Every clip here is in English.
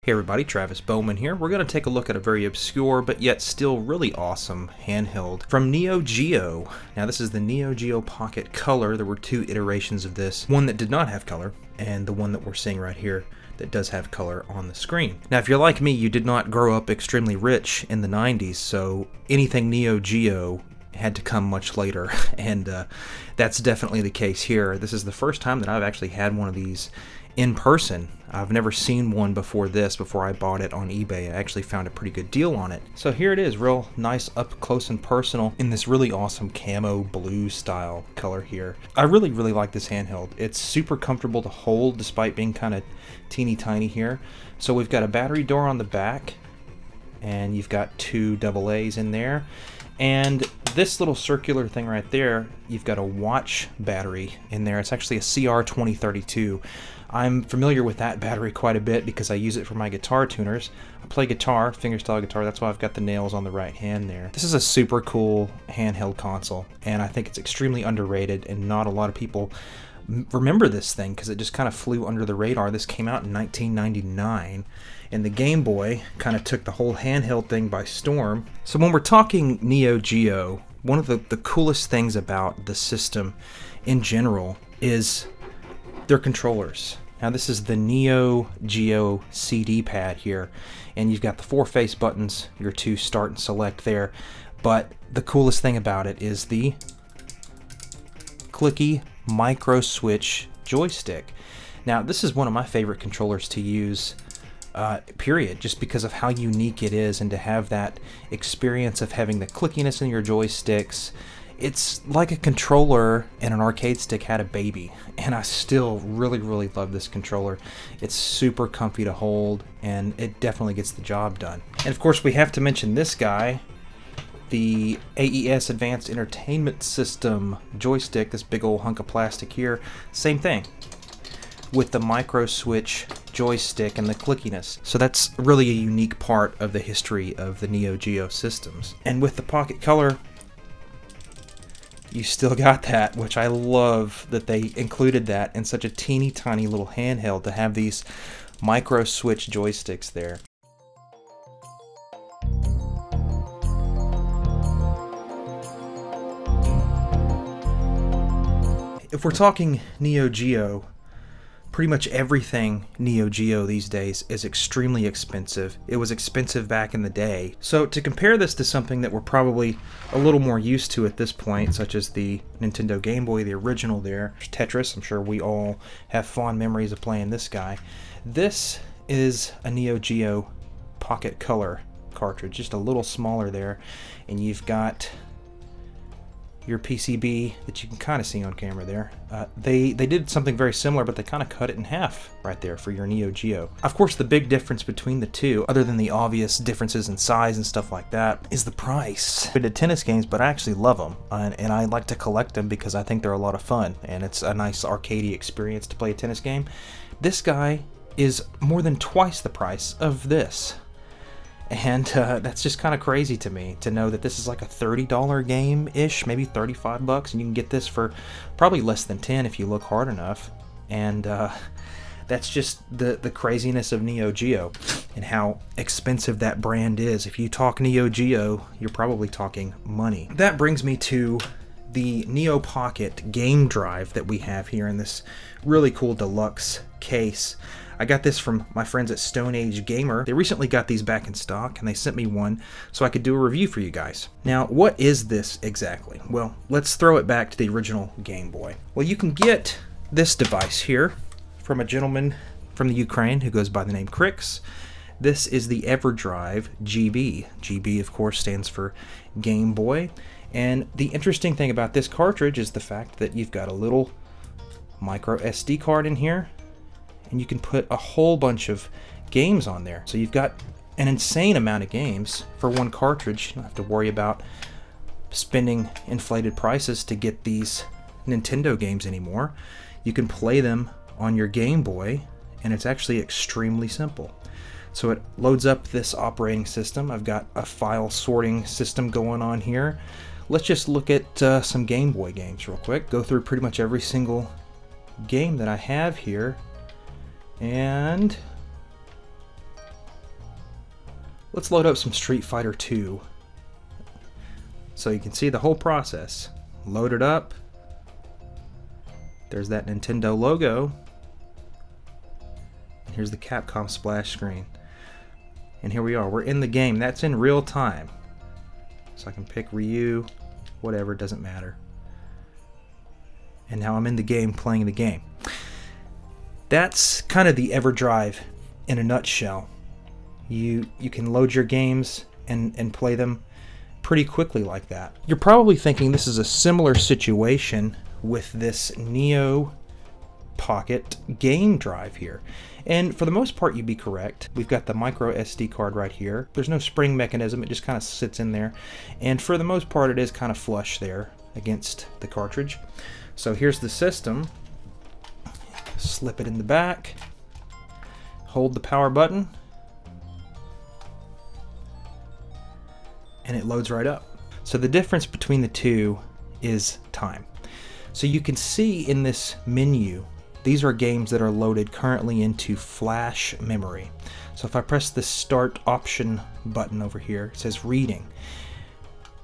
Hey everybody, Travis Bowman here. We're going to take a look at a very obscure but yet still really awesome handheld from Neo Geo. Now this is the Neo Geo Pocket Color. There were two iterations of this, one that did not have color and the one that we're seeing right here that does have color on the screen. Now if you're like me, you did not grow up extremely rich in the 90s, so anything Neo Geo had to come much later, and that's definitely the case here. This is the first time that I've actually had one of these in person. I've never seen one before this, before I bought it on eBay. I actually found a pretty good deal on it. So here it is, real nice up close and personal in this really awesome camo blue style color here. I really like this handheld. It's super comfortable to hold despite being kind of teeny tiny here. So we've got a battery door on the back, and you've got two AA's in there. And this little circular thing right there, you've got a watch battery in there. It's actually a CR2032. I'm familiar with that battery quite a bit because I use it for my guitar tuners. I play guitar, fingerstyle guitar, that's why I've got the nails on the right hand there. This is a super cool handheld console, and I think it's extremely underrated, and not a lot of people remember this thing because it just kind of flew under the radar. This came out in 1999, and the Game Boy kind of took the whole handheld thing by storm. So when we're talking Neo Geo, one of the coolest things about the system in general is their controllers. Now this is the Neo Geo CD pad here, and you've got the four face buttons, your two start and select there, but the coolest thing about it is the clicky micro switch joystick. Now this is one of my favorite controllers to use, period, just because of how unique it is, and to have that experience of having the clickiness in your joysticks. It's like a controller and an arcade stick had a baby, and I still really love this controller. It's super comfy to hold, and it definitely gets the job done. And of course we have to mention this guy, the AES Advanced Entertainment System joystick, this big old hunk of plastic here. Same thing with the micro switch joystick and the clickiness. So that's really a unique part of the history of the Neo Geo systems. And with the Pocket Color, you still got that, which I love that they included that in such a teeny tiny little handheld, to have these micro switch joysticks there. If we're talking Neo Geo, pretty much everything Neo Geo these days is extremely expensive. It was expensive back in the day. So to compare this to something that we're probably a little more used to at this point, such as the Nintendo Game Boy, the original there, Tetris, I'm sure we all have fond memories of playing this guy. This is a Neo Geo Pocket Color cartridge, just a little smaller there, and you've got your PCB that you can kind of see on camera there. They did something very similar, but they kind of cut it in half right there for your Neo Geo. Of course, the big difference between the two, other than the obvious differences in size and stuff like that, is the price. I did tennis games, but I actually love them, and I like to collect them because I think they're a lot of fun, and it's a nice arcadey experience to play a tennis game. This guy is more than twice the price of this. And that's just kind of crazy to me, to know that this is like a $30 game-ish, maybe 35 bucks, and you can get this for probably less than 10 if you look hard enough. And that's just the craziness of Neo Geo and how expensive that brand is. If you talk Neo Geo, you're probably talking money. That brings me to the Neo Pocket game drive that we have here in this really cool deluxe case. I got this from my friends at Stone Age Gamer. They recently got these back in stock, and they sent me one so I could do a review for you guys. Now, what is this exactly? Well, let's throw it back to the original Game Boy. Well, you can get this device here from a gentleman from the Ukraine who goes by the name Crix. This is the EverDrive GB. GB, of course, stands for Game Boy. And the interesting thing about this cartridge is the fact that you've got a little micro SD card in here, and you can put a whole bunch of games on there. So you've got an insane amount of games for one cartridge. You don't have to worry about spending inflated prices to get these Nintendo games anymore. You can play them on your Game Boy, and it's actually extremely simple. So it loads up this operating system. I've got a file sorting system going on here. Let's just look at some Game Boy games real quick. Go through pretty much every single game that I have here. And let's load up some Street Fighter 2. So you can see the whole process. Load it up. There's that Nintendo logo. And here's the Capcom splash screen. And here we are. We're in the game. That's in real time. So I can pick Ryu, whatever, it doesn't matter. And now I'm in the game playing the game. That's kind of the EverDrive in a nutshell. You can load your games and play them pretty quickly like that. You're probably thinking this is a similar situation with this Neo Pocket game drive here. And for the most part, you'd be correct. We've got the micro SD card right here. There's no spring mechanism, it just kind of sits in there. And for the most part, it is kind of flush there against the cartridge. So here's the system. Slip it in the back. Hold the power button. And it loads right up. So the difference between the two is time. So you can see in this menu, these are games that are loaded currently into flash memory. So if I press the start option button over here, it says reading.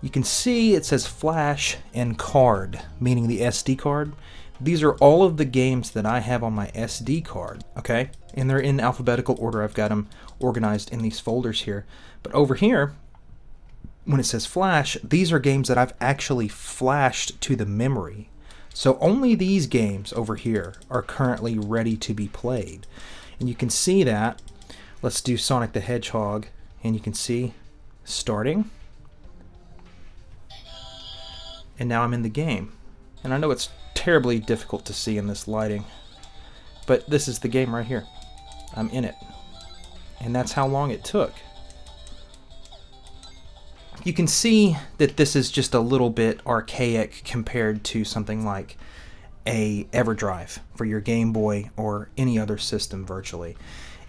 You can see it says flash and card, meaning the SD card. These are all of the games that I have on my SD card, okay? And they're in alphabetical order. I've got them organized in these folders here. But over here, when it says flash, these are games that I've actually flashed to the memory. So only these games over here are currently ready to be played. And you can see that. Let's do Sonic the Hedgehog, and you can see starting. And now I'm in the game. And I know it's terribly difficult to see in this lighting, but this is the game right here. I'm in it. And that's how long it took. You can see that this is just a little bit archaic compared to something like a EverDrive for your Game Boy or any other system virtually.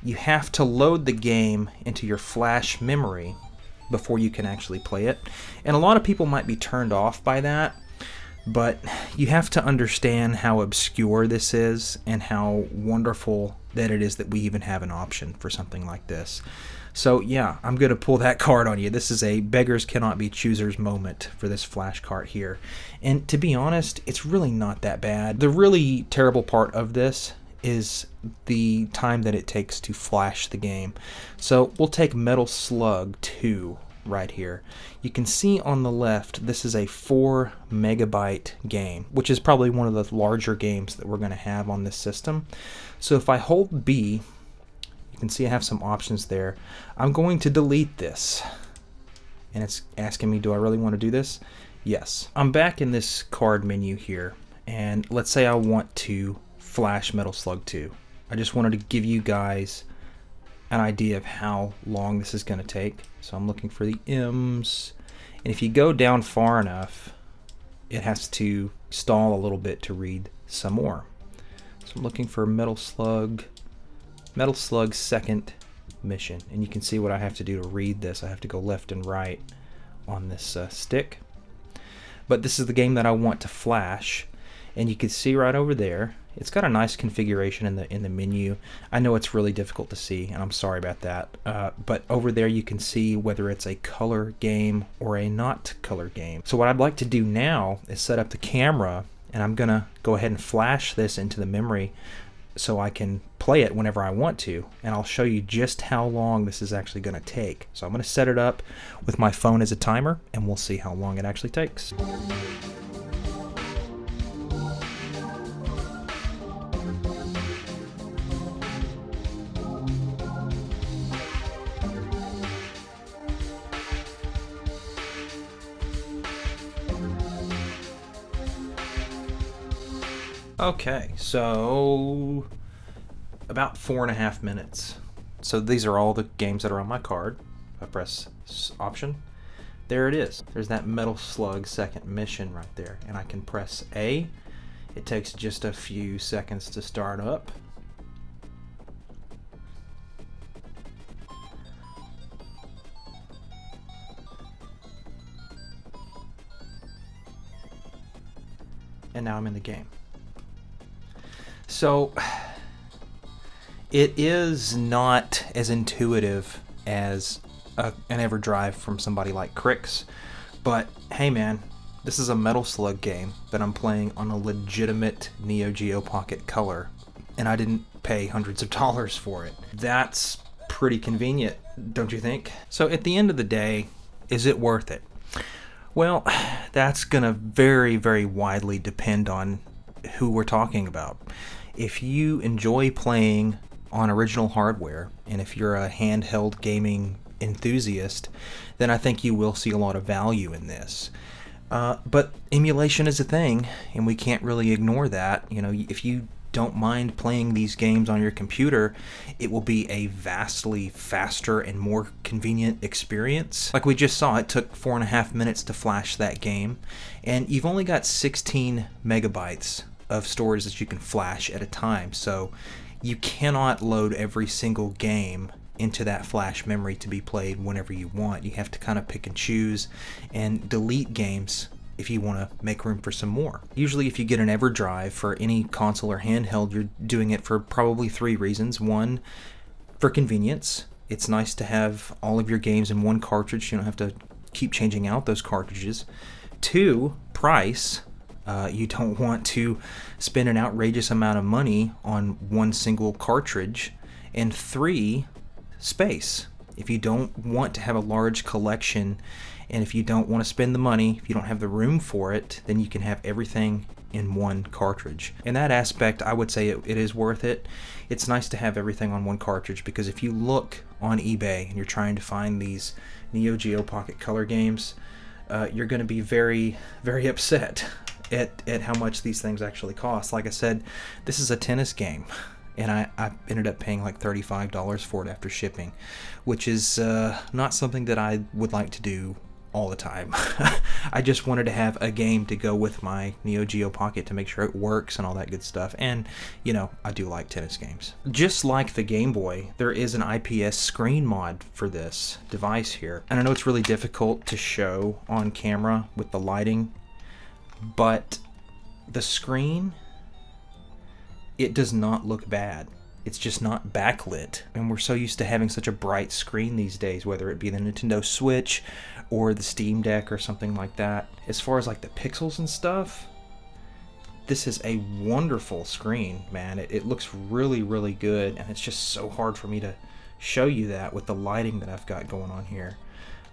You have to load the game into your flash memory before you can actually play it. And a lot of people might be turned off by that, but you have to understand how obscure this is and how wonderful that it is that we even have an option for something like this. So yeah, I'm going to pull that card on you. This is a beggars cannot be choosers moment for this flash cart here. And to be honest, it's really not that bad. The really terrible part of this is the time that it takes to flash the game. So we'll take Metal Slug 2 right here. You can see on the left, this is a 4 megabyte game, which is probably one of the larger games that we're going to have on this system. So if I hold B, you can see I have some options there. I'm going to delete this. And it's asking me, do I really want to do this? Yes. I'm back in this card menu here. And let's say I want to flash Metal Slug 2. I just wanted to give you guys an idea of how long this is going to take. So I'm looking for the M's. And if you go down far enough, it has to stall a little bit to read some more. So I'm looking for Metal Slug second mission. And you can see what I have to do to read this. I have to go left and right on this stick. But this is the game that I want to flash. And you can see right over there, it's got a nice configuration in the menu. I know it's really difficult to see, and I'm sorry about that. But over there you can see whether it's a color game or a not color game. So what I'd like to do now is set up the camera, and I'm gonna go ahead and flash this into the memory so I can play it whenever I want to. And I'll show you just how long this is actually gonna take. So I'm gonna set it up with my phone as a timer, and we'll see how long it actually takes. Okay, so about 4.5 minutes. So these are all the games that are on my card. If I press option, there it is. There's that Metal Slug second mission right there. And I can press A. It takes just a few seconds to start up. And now I'm in the game. So it is not as intuitive as an EverDrive from somebody like Crix. But hey man, this is a Metal Slug game that I'm playing on a legitimate Neo Geo Pocket Color, and I didn't pay hundreds of dollars for it. That's pretty convenient, don't you think? So at the end of the day, is it worth it? Well, that's gonna very, very widely depend on who we're talking about. If you enjoy playing on original hardware, and if you're a handheld gaming enthusiast, then I think you will see a lot of value in this. But emulation is a thing, and we can't really ignore that. You know, if you don't mind playing these games on your computer, it will be a vastly faster and more convenient experience. Like we just saw, it took 4.5 minutes to flash that game, and you've only got 16 megabytes of storage that you can flash at a time, so you cannot load every single game into that flash memory to be played whenever you want. You have to kind of pick and choose and delete games if you want to make room for some more. Usually if you get an EverDrive for any console or handheld, you're doing it for probably 3 reasons. One, for convenience. It's nice to have all of your games in one cartridge. You don't have to keep changing out those cartridges. 2, price. You don't want to spend an outrageous amount of money on one single cartridge. And 3, space. If you don't want to have a large collection, and if you don't want to spend the money, if you don't have the room for it, then you can have everything in one cartridge. In that aspect, I would say it is worth it. It's nice to have everything on one cartridge, because if you look on eBay and you're trying to find these Neo Geo Pocket Color games, you're going to be very, very upset at how much these things actually cost. Like I said, this is a tennis game, and I ended up paying like $35 for it after shipping, which is not something that I would like to do all the time. I just wanted to have a game to go with my Neo Geo Pocket to make sure it works and all that good stuff. And, you know, I do like tennis games. Just like the Game Boy, there is an IPS screen mod for this device here. And I know it's really difficult to show on camera with the lighting, but the screen, it does not look bad. It's just not backlit, and we're so used to having such a bright screen these days, whether it be the Nintendo Switch or the Steam Deck or something like that. As far as like the pixels and stuff, this is a wonderful screen, man. It looks really, really good, and it's just so hard for me to show you that with the lighting that I've got going on here.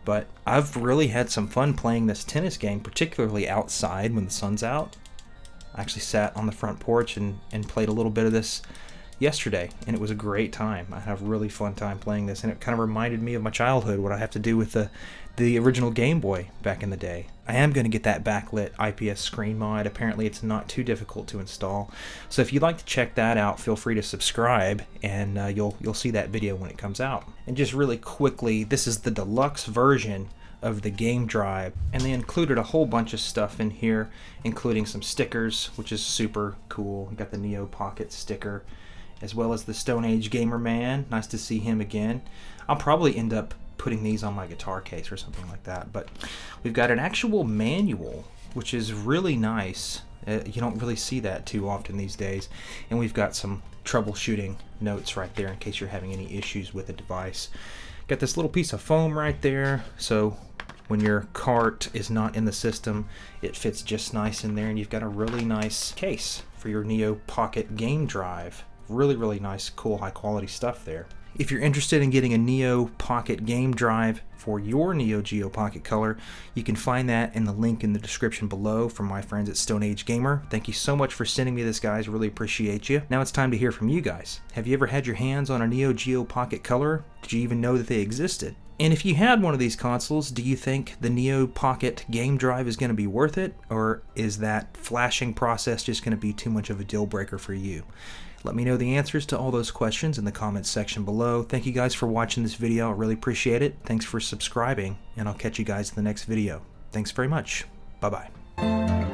But I've really had some fun playing this tennis game, particularly outside when the sun's out. I actually sat on the front porch and played a little bit of this yesterday, and it was a great time. I had a really fun time playing this, and it kind of reminded me of my childhood, what I have to do with the original Game Boy back in the day. I am going to get that backlit IPS screen mod. Apparently it's not too difficult to install, so if you'd like to check that out, feel free to subscribe, and you'll see that video when it comes out. And just really quickly, this is the deluxe version of the game drive, and they included a whole bunch of stuff in here, including some stickers, which is super cool. You got the Neo Pocket sticker, as well as the Stone Age Gamer Man. Nice to see him again. I'll probably end up putting these on my guitar case or something like that. But we've got an actual manual, which is really nice. You don't really see that too often these days. And we've got some troubleshooting notes right there in case you're having any issues with the device. Got this little piece of foam right there, so when your cart is not in the system, it fits just nice in there. And you've got a really nice case for your Neo Pocket game drive. Really, really nice, cool, high quality stuff there. If you're interested in getting a Neo Pocket game drive for your Neo Geo Pocket Color, you can find that in the link in the description below from my friends at Stone Age Gamer. Thank you so much for sending me this, guys. Really appreciate you. Now it's time to hear from you guys. Have you ever had your hands on a Neo Geo Pocket Color? Did you even know that they existed? And if you had one of these consoles, do you think the Neo Pocket game drive is going to be worth it? Or is that flashing process just going to be too much of a deal breaker for you? Let me know the answers to all those questions in the comments section below. Thank you guys for watching this video. I really appreciate it. Thanks for subscribing, and I'll catch you guys in the next video. Thanks very much. Bye-bye.